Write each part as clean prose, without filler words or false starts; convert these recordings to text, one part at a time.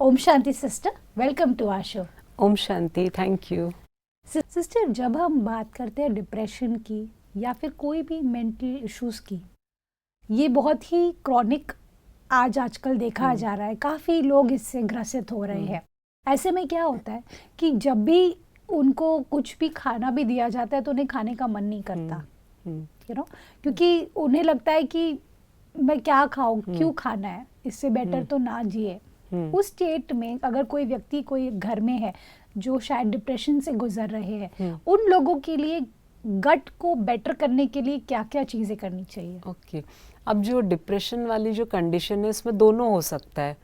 ओम शांति sister, welcome to our show. ओम शांति, थैंक यू। सिस्टर, जब हम बात करते हैं डिप्रेशन की या फिर कोई भी मेंटल इश्यूज की, ये बहुत ही क्रॉनिक आजकल देखा जा रहा है। काफ़ी लोग इससे ग्रसित हो रहे हैं। ऐसे में क्या होता है कि जब भी उनको कुछ भी खाना भी दिया जाता है तो उन्हें खाने का मन नहीं करता, क्योंकि उन्हें लगता है कि मैं क्या खाऊं, क्यों खाना है, इससे बेटर तो ना जिए। उस स्टेट में अगर कोई व्यक्ति कोई घर में है जो शायद डिप्रेशन से गुजर रहे हैं, उन लोगों के लिए गट को बेटर करने के लिए क्या क्या चीज़ें करनी चाहिए? ओके, अब जो डिप्रेशन वाली जो कंडीशन है इसमें दोनों हो सकता है।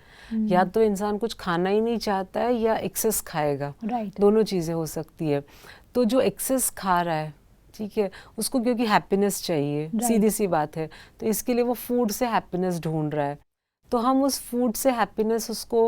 या तो इंसान कुछ खाना ही नहीं चाहता है या एक्सेस खाएगा। दोनों चीज़ें हो सकती है। तो जो एक्सेस खा रहा है, ठीक है, उसको क्योंकि हैप्पीनेस चाहिए, सीधी सी बात है, तो इसके लिए वो फूड से हैप्पीनेस ढूंढ रहा है। तो हम उस फूड से हैप्पीनेस उसको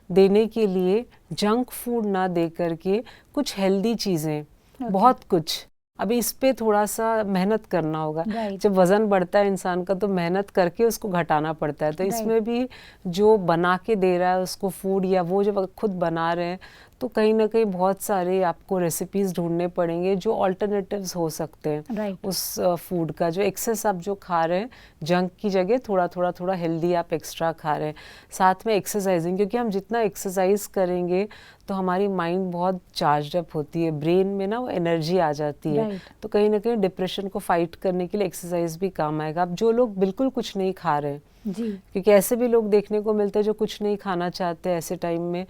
देने के लिए जंक फूड ना दे करके कुछ हेल्दी चीज़ें, बहुत कुछ, अभी इस पे थोड़ा सा मेहनत करना होगा। जब वज़न बढ़ता है इंसान का तो मेहनत करके उसको घटाना पड़ता है। तो इसमें भी जो बना के दे रहा है उसको फूड, या वो जब खुद बना रहे हैं, तो कहीं ना कहीं बहुत सारे आपको रेसिपीज़ ढूंढने पड़ेंगे जो ऑल्टरनेटिव्स हो सकते हैं उस फूड का। जो एक्सेस आप जो खा रहे हैं, जंक की जगह थोड़ा हेल्दी आप एक्स्ट्रा खा रहे हैं। साथ में एक्सरसाइजिंग, क्योंकि हम जितना एक्सरसाइज करेंगे तो हमारी माइंड बहुत चार्ज अप होती है, ब्रेन में ना वो एनर्जी आ जाती है। तो कहीं ना कहीं डिप्रेशन को फाइट करने के लिए एक्सरसाइज भी काम आएगा। अब जो लोग बिल्कुल कुछ नहीं खा रहे हैं, क्योंकि ऐसे भी लोग देखने को मिलते हैं जो कुछ नहीं खाना चाहते ऐसे टाइम में,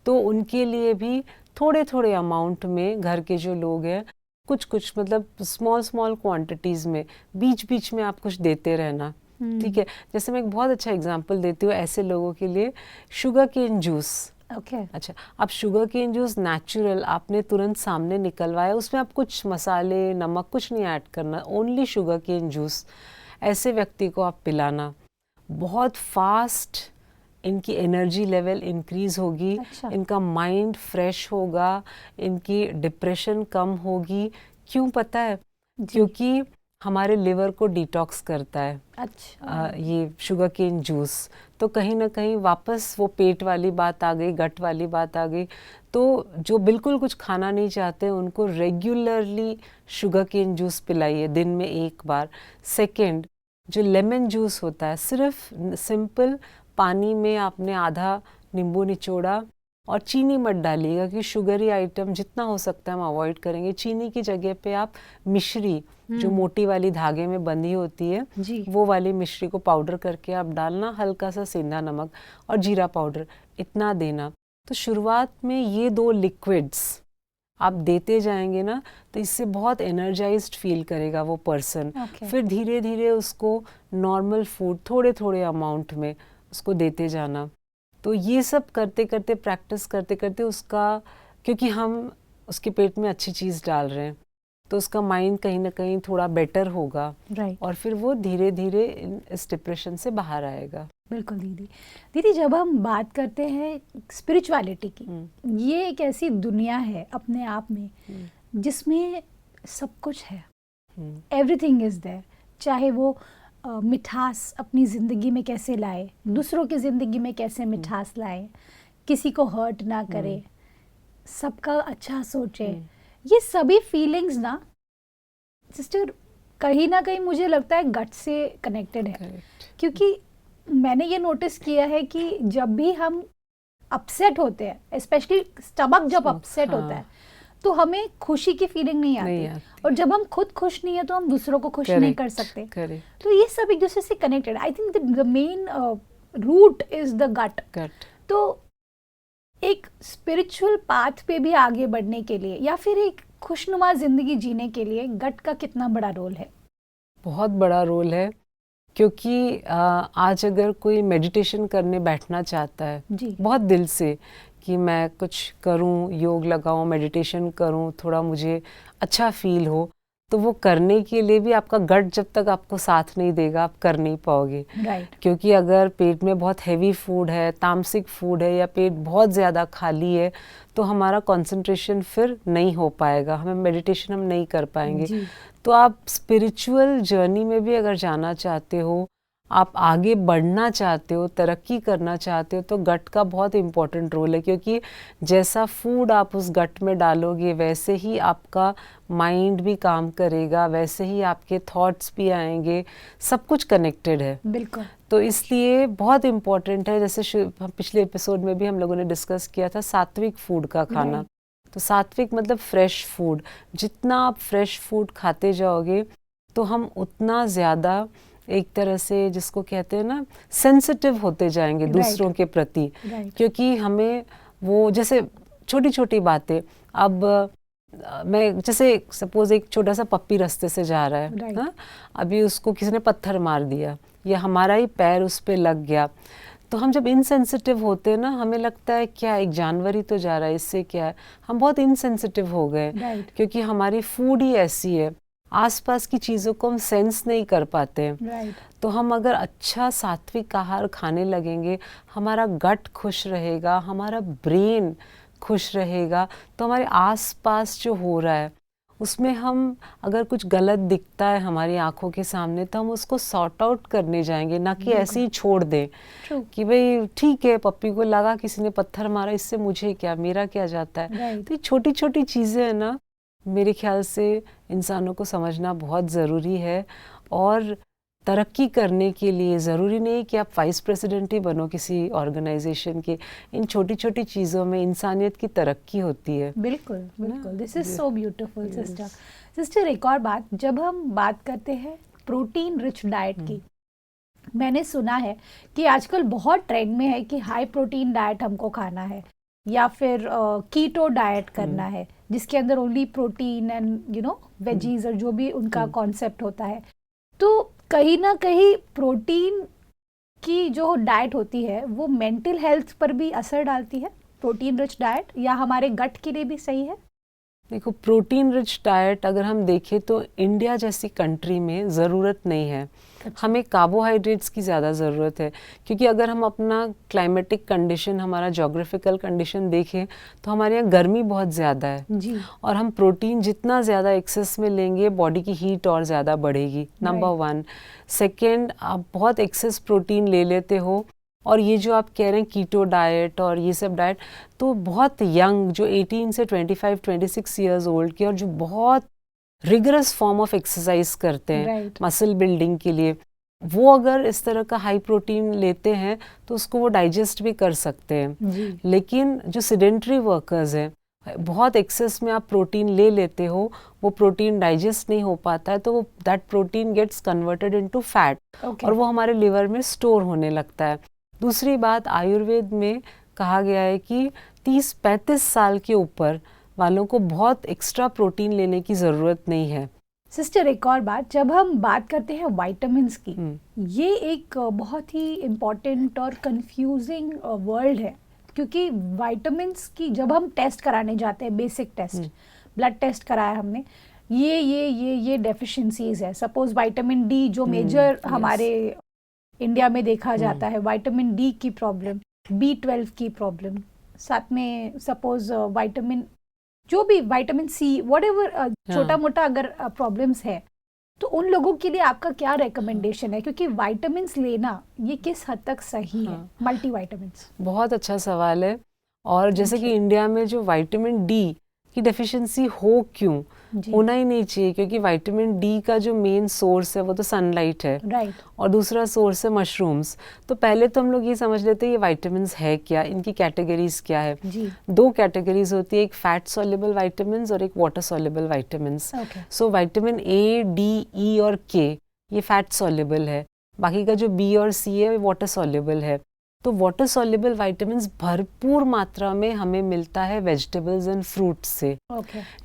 तो उनके लिए भी थोड़े अमाउंट में घर के जो लोग हैं कुछ मतलब स्मॉल क्वांटिटीज़ में बीच बीच में आप कुछ देते रहना। ठीक है, जैसे मैं एक बहुत अच्छा एग्जांपल देती हूँ ऐसे लोगों के लिए, शुगर केन जूस। अच्छा, अब शुगर केन जूस नेचुरल आपने तुरंत सामने निकलवाया, उसमें आप कुछ मसाले, नमक कुछ नहीं ऐड करना, ओनली शुगर केन जूस। ऐसे व्यक्ति को आप पिलाना, बहुत फास्ट इनकी एनर्जी लेवल इंक्रीज होगी। इनका माइंड फ्रेश होगा, इनकी डिप्रेशन कम होगी। क्यों पता है? क्योंकि हमारे लिवर को डिटॉक्स करता है ये शुगर केन जूस। तो कहीं ना कहीं वापस वो पेट वाली बात आ गई, गट वाली बात आ गई। तो जो बिल्कुल कुछ खाना नहीं चाहते उनको रेगुलरली शुगर केन जूस पिलाइए, दिन में 1 बार। सेकेंड, जो लेमन जूस होता है, सिर्फ सिंपल पानी में आपने आधा नींबू निचोड़ा और चीनी मत डालिएगा, कि शुगरी आइटम जितना हो सकता है हम अवॉइड करेंगे। चीनी की जगह पे आप मिश्री, जो मोटी वाली धागे में बंधी होती है, वो वाली मिश्री को पाउडर करके आप डालना, हल्का सा सेंधा नमक और जीरा पाउडर, इतना देना। तो शुरुआत में ये 2 लिक्विड्स आप देते जाएंगे ना, तो इससे बहुत एनर्जाइज्ड फील करेगा वो पर्सन। फिर धीरे धीरे उसको नॉर्मल फूड थोड़े अमाउंट में उसको देते जाना। तो ये सब करते करते, प्रैक्टिस करते करते उसका, क्योंकि हम उसके पेट में अच्छी चीज़ डाल रहे हैं, तो उसका माइंड कहीं ना कहीं थोड़ा बेटर होगा। और फिर वो धीरे धीरे इस डिप्रेशन से बाहर आएगा। बिल्कुल दीदी, जब हम बात करते हैं स्पिरिचुअलिटी की, ये एक ऐसी दुनिया है अपने आप में जिसमें सब कुछ है, एवरीथिंग इज देयर। चाहे वो मिठास अपनी ज़िंदगी में कैसे लाए, दूसरों की ज़िंदगी में कैसे मिठास लाए, किसी को हर्ट ना करे, सबका अच्छा सोचे, ये सभी फीलिंग्स ना सिस्टर कहीं ना कहीं मुझे लगता है गट से कनेक्टेड है। क्योंकि मैंने ये नोटिस किया है कि जब भी हम अपसेट होते हैं, स्पेशली स्टमक जब अपसेट होता है, तो हमें खुशी की फीलिंग नहीं आती। और जब हम खुद खुश नहीं है तो हम दूसरों को खुश नहीं कर सकते। तो ये सब एक दूसरे से connected. I think the main root is the gut. तो एक स्पिरिचुअल पाथ पे भी आगे बढ़ने के लिए या फिर एक खुशनुमा जिंदगी जीने के लिए गट का कितना बड़ा रोल है? बहुत बड़ा रोल है, क्योंकि आज अगर कोई मेडिटेशन करने बैठना चाहता है बहुत दिल से कि मैं कुछ करूं, योग लगाऊं, मेडिटेशन करूं, थोड़ा मुझे अच्छा फील हो, तो वो करने के लिए भी आपका गट जब तक आपको साथ नहीं देगा आप कर नहीं पाओगे। क्योंकि अगर पेट में बहुत हैवी फूड है, तामसिक फूड है, या पेट बहुत ज़्यादा खाली है, तो हमारा कंसंट्रेशन फिर नहीं हो पाएगा, हमें मेडिटेशन हम नहीं कर पाएंगे। तो आप स्पिरिचुअल जर्नी में भी अगर जाना चाहते हो, आप आगे बढ़ना चाहते हो, तरक्की करना चाहते हो, तो गट का बहुत इम्पोर्टेंट रोल है, क्योंकि जैसा फूड आप उस गट में डालोगे वैसे ही आपका माइंड भी काम करेगा, वैसे ही आपके थॉट्स भी आएंगे, सब कुछ कनेक्टेड है। बिल्कुल। तो इसलिए बहुत इम्पोर्टेंट है, जैसे पिछले एपिसोड में भी हम लोगों ने डिस्कस किया था सात्विक फूड का खाना। तो सात्विक मतलब फ्रेश फूड। जितना आप फ्रेश फूड खाते जाओगे तो हम उतना ज़्यादा एक तरह से जिसको कहते हैं ना सेंसिटिव होते जाएंगे दूसरों के प्रति, क्योंकि हमें वो जैसे छोटी छोटी बातें, अब मैं जैसे सपोज एक छोटा सा पप्पी रास्ते से जा रहा है, हाँ, अभी उसको किसी ने पत्थर मार दिया या हमारा ही पैर उस पर लग गया, तो हम जब इनसेंसिटिव होते हैं ना, हमें लगता है क्या एक जानवर ही तो जा रहा है, इससे क्या है, हम बहुत इनसेंसिटिव हो गए, क्योंकि हमारी फूड ही ऐसी है, आसपास की चीज़ों को हम सेंस नहीं कर पाते हैं। तो हम अगर अच्छा सात्विक आहार खाने लगेंगे, हमारा गट खुश रहेगा, हमारा ब्रेन खुश रहेगा, तो हमारे आसपास जो हो रहा है उसमें हम अगर कुछ गलत दिखता है हमारी आंखों के सामने तो हम उसको सॉर्ट आउट करने जाएंगे, ना कि ऐसे ही छोड़ दें कि भाई ठीक है पप्पी को लगा किसी ने पत्थर मारा, इससे मुझे क्या, मेरा क्या जाता है। तो ये छोटी छोटी चीज़ें हैं ना, मेरे ख्याल से इंसानों को समझना बहुत ज़रूरी है। और तरक्की करने के लिए ज़रूरी नहीं कि आप वाइस प्रेसिडेंट ही बनो किसी ऑर्गेनाइजेशन के, इन छोटी छोटी चीज़ों में इंसानियत की तरक्की होती है। बिल्कुल बिल्कुल, this is so beautiful sister. एक और बात, जब हम बात करते हैं प्रोटीन रिच डाइट की, मैंने सुना है कि आजकल बहुत ट्रेंड में है कि हाई प्रोटीन डाइट हमको खाना है या फिर कीटो डाइट करना है, जिसके अंदर ओनली प्रोटीन एंड वेजीज और जो भी उनका कॉन्सेप्ट होता है। तो कहीं ना कहीं प्रोटीन की जो डाइट होती है वो मेंटल हेल्थ पर भी असर डालती है, प्रोटीन रिच डाइट, या हमारे गट के लिए भी सही है? देखो, प्रोटीन रिच डाइट अगर हम देखें तो इंडिया जैसी कंट्री में ज़रूरत नहीं है। हमें कार्बोहाइड्रेट्स की ज़्यादा ज़रूरत है, क्योंकि अगर हम अपना क्लाइमेटिक कंडीशन, हमारा जोग्राफिकल कंडीशन देखें तो हमारे यहाँ गर्मी बहुत ज़्यादा है जी। और हम प्रोटीन जितना ज़्यादा एक्सेस में लेंगे बॉडी की हीट और ज़्यादा बढ़ेगी, नंबर 1। सेकेंड, आप बहुत एक्सेस प्रोटीन ले लेते हो, और ये जो आप कह रहे हैं कीटो डाइट और ये सब डाइट, तो बहुत यंग जो 18 से 25-26 ईयर्स ओल्ड के और जो बहुत रिगरस फॉर्म ऑफ एक्सरसाइज करते हैं मसल बिल्डिंग के लिए, वो अगर इस तरह का हाई प्रोटीन लेते हैं तो उसको वो डाइजेस्ट भी कर सकते हैं। लेकिन जो सेडेंटरी वर्कर्स हैं, बहुत एक्सेस में आप प्रोटीन ले लेते हो, वो प्रोटीन डाइजेस्ट नहीं हो पाता है, तो वो that protein gets converted into fat और वो हमारे लिवर में स्टोर होने लगता है। दूसरी बात, आयुर्वेद में कहा गया है कि 30-35 साल के ऊपर वालों को बहुत एक्स्ट्रा प्रोटीन लेने की ज़रूरत नहीं है। सिस्टर, एक और बात, जब हम बात करते हैं विटामिन्स की, ये एक बहुत ही इम्पॉर्टेंट और कंफ्यूजिंग वर्ल्ड है, क्योंकि विटामिन्स की जब हम टेस्ट कराने जाते हैं, बेसिक टेस्ट, ब्लड टेस्ट कराया हमने, ये डेफिशिएंसीज है। सपोज विटामिन डी जो मेजर हमारे इंडिया में देखा जाता है, विटामिन डी की प्रॉब्लम, B12 की प्रॉब्लम, साथ में सपोज विटामिन, जो भी विटामिन सी, व्हाटएवर छोटा मोटा अगर प्रॉब्लम्स है, तो उन लोगों के लिए आपका क्या रिकमेंडेशन है? क्योंकि विटामिन्स लेना ये किस हद तक सही है, मल्टी विटामिन्स? बहुत अच्छा सवाल है। और जैसे कि इंडिया में जो विटामिन डी की डेफिशिएंसी हो, क्यों होना ही नहीं चाहिए, क्योंकि विटामिन डी का जो मेन सोर्स है वो तो सनलाइट है, और दूसरा सोर्स है मशरूम्स। तो पहले तो हम लोग ये समझ लेते हैं ये विटामिन्स है क्या, इनकी कैटेगरीज क्या है। 2 कैटेगरीज होती है, एक फैट सॉल्युबल विटामिन्स और एक water soluble vitamins. So vitamin A, D, E और के ये फैट सॉल्युबल है, बाकी का जो बी और सी है वो वाटर सॉल्युबल है। तो वाटर सॉल्युबल विटामिन्स भरपूर मात्रा में हमें मिलता है वेजिटेबल्स एंड फ्रूट्स से।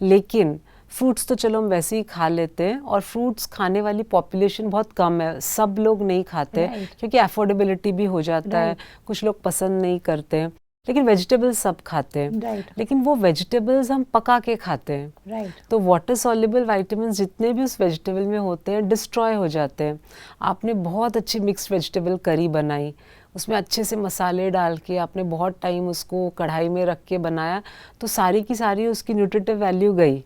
लेकिन फ्रूट्स तो चलो हम वैसे ही खा लेते हैं, और फ्रूट्स खाने वाली पॉपुलेशन बहुत कम है, सब लोग नहीं खाते, क्योंकि अफोर्डेबिलिटी भी हो जाता है, कुछ लोग पसंद नहीं करते हैं। लेकिन वेजिटेबल्स सब खाते हैं, लेकिन वो वेजिटेबल्स हम पका के खाते हैं। तो वाटर सॉल्युबल विटामिन्स जितने भी उस वेजिटेबल में होते हैं डिस्ट्रॉय हो जाते हैं। आपने बहुत अच्छी मिक्स्ड वेजिटेबल करी बनाई, उसमें अच्छे से मसाले डाल के आपने बहुत टाइम उसको कढ़ाई में रख के बनाया, तो सारी की सारी उसकी न्यूट्रिटिव वैल्यू गई,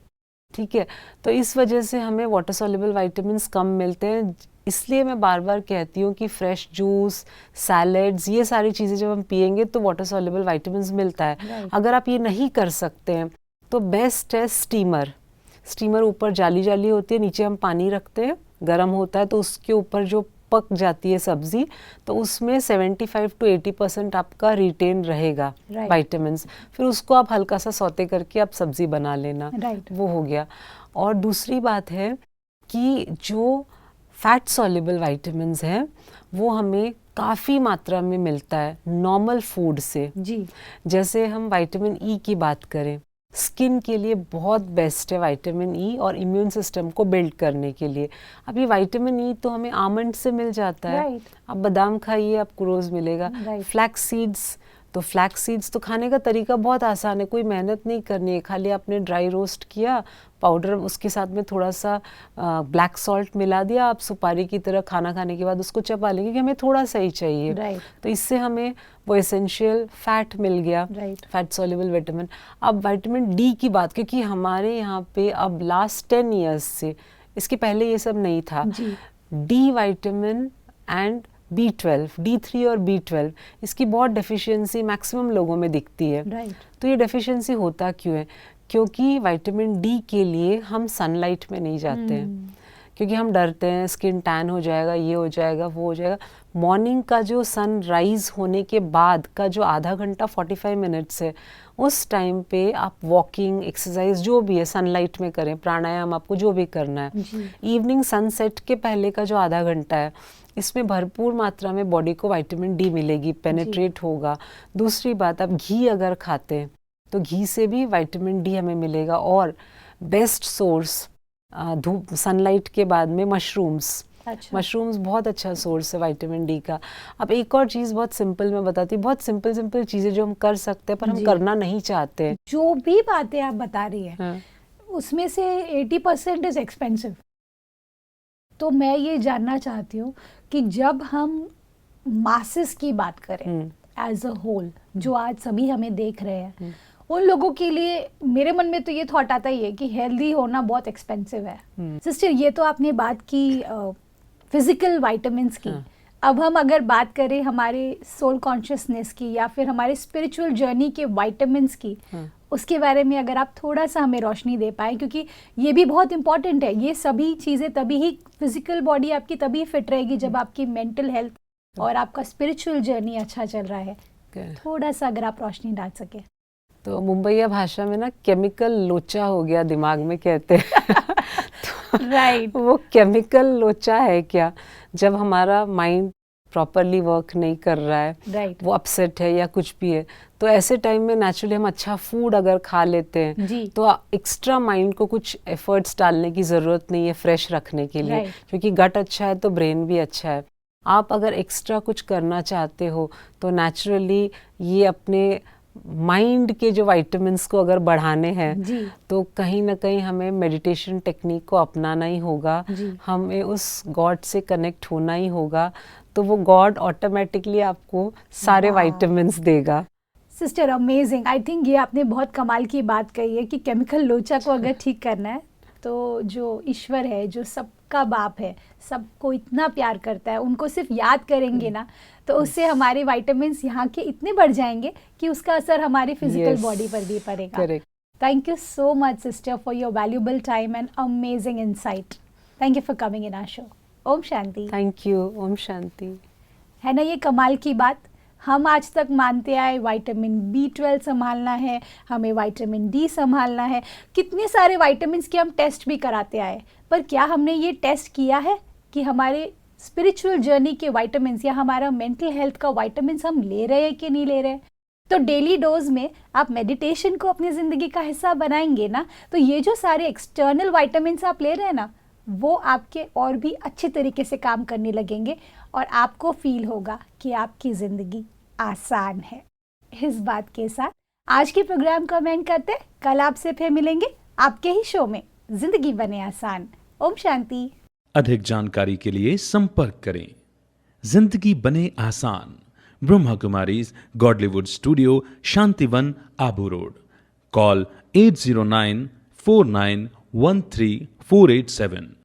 ठीक है। तो इस वजह से हमें वाटर सॉल्युबल विटामिन्स कम मिलते हैं, इसलिए मैं बार बार कहती हूँ कि फ्रेश जूस, सैलड्स, ये सारी चीज़ें जब हम पियेंगे तो वाटर सॉल्युबल विटामिन्स मिलता है। अगर आप ये नहीं कर सकते हैं तो बेस्ट है स्टीमर। स्टीमर ऊपर जाली जाली होती है, नीचे हम पानी रखते हैं, गर्म होता है तो उसके ऊपर जो पक जाती है सब्जी तो उसमें 75 to 80% आपका रिटेन रहेगा विटामिन्स। फिर उसको आप हल्का सा सौते करके आप सब्जी बना लेना, वो हो गया। और दूसरी बात है कि जो फैट सॉल्युबल विटामिन्स हैं वो हमें काफ़ी मात्रा में मिलता है नॉर्मल फूड से जी। जैसे हम विटामिन ई की बात करें, स्किन के लिए बहुत बेस्ट है विटामिन ई और इम्यून सिस्टम को बिल्ड करने के लिए। अब ये विटामिन ई तो हमें आमंड से मिल जाता है, आप बादाम खाइए आपको रोज़ मिलेगा। फ्लैक्स सीड्स, तो फ्लैक्स सीड्स तो खाने का तरीका बहुत आसान है, कोई मेहनत नहीं करनी है, खाली आपने ड्राई रोस्ट किया, पाउडर उसके साथ में थोड़ा सा ब्लैक सॉल्ट मिला दिया, आप सुपारी की तरह खाना खाने के बाद उसको चबा लेंगे क्योंकि हमें थोड़ा सा ही चाहिए। तो इससे हमें वो एसेंशियल फैट मिल गया, फैट सॉल्युबल विटामिन। अब विटामिन डी की बात, क्योंकि हमारे यहाँ पे अब लास्ट 10 ईयर्स से, इसके पहले ये सब नहीं था, D vitamin and B12, D3 और B12 इसकी बहुत डेफिशिएंसी मैक्सिमम लोगों में दिखती है। तो ये डेफिशिएंसी होता क्यों है? क्योंकि विटामिन डी के लिए हम सनलाइट में नहीं जाते हैं, क्योंकि हम डरते हैं स्किन टैन हो जाएगा, ये हो जाएगा, वो हो जाएगा। मॉर्निंग का जो सनराइज होने के बाद का जो आधा घंटा 45 मिनट्स है, उस टाइम पे आप वॉकिंग, एक्सरसाइज जो भी है सनलाइट में करें, प्राणायाम आपको जो भी करना है। इवनिंग सनसेट के पहले का जो आधा घंटा है, इसमें भरपूर मात्रा में बॉडी को विटामिन डी मिलेगी, पेनिट्रेट होगा। दूसरी बात, आप घी अगर खाते हैं तो घी से भी विटामिन डी हमें मिलेगा। और बेस्ट सोर्स धूप सनलाइट के बाद में मशरूम्स। मशरूम्स बहुत अच्छा सोर्स है विटामिन डी का। अब एक और चीज़ बहुत सिंपल मैं बताती हूँ, बहुत सिंपल चीज़ें जो हम कर सकते हैं पर हम करना नहीं चाहते हैं। जो भी बातें आप बता रही हैं उसमें से 80% इज एक्सपेंसिव। तो मैं ये जानना चाहती हूँ कि जब हम मासेस की बात करें एज अ होल, जो आज सभी हमें देख रहे हैं, उन लोगों के लिए मेरे मन में तो ये थॉट आता ही है कि हेल्दी होना बहुत एक्सपेंसिव है। सिस्टर, ये तो आपने बात की फिजिकल विटामिन्स की। अब हम अगर बात करें हमारे सोल कॉन्शियसनेस की या फिर हमारे स्पिरिचुअल जर्नी के विटामिन्स की, उसके बारे में अगर आप थोड़ा सा हमें रोशनी दे पाएं, क्योंकि ये भी बहुत इंपॉर्टेंट है। ये सभी चीज़ें तभी ही, फिजिकल बॉडी आपकी तभी फिट रहेगी जब आपकी मेंटल हेल्थ और आपका स्पिरिचुअल जर्नी अच्छा चल रहा है। थोड़ा सा अगर आप रोशनी डाल सके। तो मुंबईया भाषा में ना केमिकल लोचा हो गया दिमाग में कहते हैं। राइट वो केमिकल लोचा है क्या? जब हमारा माइंड प्रॉपरली वर्क नहीं कर रहा है, वो अपसेट है या कुछ भी है, तो ऐसे टाइम में नेचुरली हम अच्छा फूड अगर खा लेते हैं तो एक्स्ट्रा माइंड को कुछ एफर्ट्स डालने की ज़रूरत नहीं है फ्रेश रखने के लिए, क्योंकि गट अच्छा है तो ब्रेन भी अच्छा है। आप अगर एक्स्ट्रा कुछ करना चाहते हो तो नेचुरली ये अपने माइंड के जो विटामिन्स को अगर बढ़ाने हैं तो कहीं ना कहीं हमें मेडिटेशन टेक्निक को अपनाना ही होगा, हमें उस गॉड से कनेक्ट होना ही होगा, तो वो गॉड ऑटोमेटिकली आपको सारे विटामिन्स देगा। सिस्टर अमेजिंग, आई थिंक ये आपने बहुत कमाल की बात कही है कि केमिकल लोचा को अगर ठीक करना है तो जो ईश्वर है, जो सबका बाप है, सबको इतना प्यार करता है, उनको सिर्फ याद करेंगे ना तो उससे हमारे विटामिन्स यहाँ के इतने बढ़ जाएंगे कि उसका असर हमारी फिजिकल बॉडी पर भी पड़ेगा। Thank you so much sister for your valuable time and amazing insight. Thank you for coming in our show. ओम शांति। Thank you. ओम शांति। है ना ये कमाल की बात? हम आज तक मानते आए विटामिन B12 संभालना है, हमें विटामिन डी संभालना है, कितने सारे विटामिन्स के हम टेस्ट भी कराते आए, पर क्या हमने ये टेस्ट किया है कि हमारे स्पिरिचुअल जर्नी के विटामिन्स या हमारा मेंटल हेल्थ का विटामिन्स हम ले रहे हैं कि नहीं ले रहे हैं? तो डेली डोज में आप मेडिटेशन को अपनी ज़िंदगी का हिस्सा बनाएंगे ना, तो ये जो सारे एक्सटर्नल विटामिन्स आप ले रहे हैं ना, वो आपके और भी अच्छे तरीके से काम करने लगेंगे और आपको फील होगा कि आपकी ज़िंदगी आसान है। इस बात के साथ आज के प्रोग्राम को एंड करते हैं। कल आपसे फिर मिलेंगे आपके ही शो में जिंदगी बने आसान। ओम शांति। अधिक जानकारी के लिए संपर्क करें जिंदगी बने आसान, Brahma Kumaris Godlywood studio, Shantivan, Abu road. Call 8094913 487।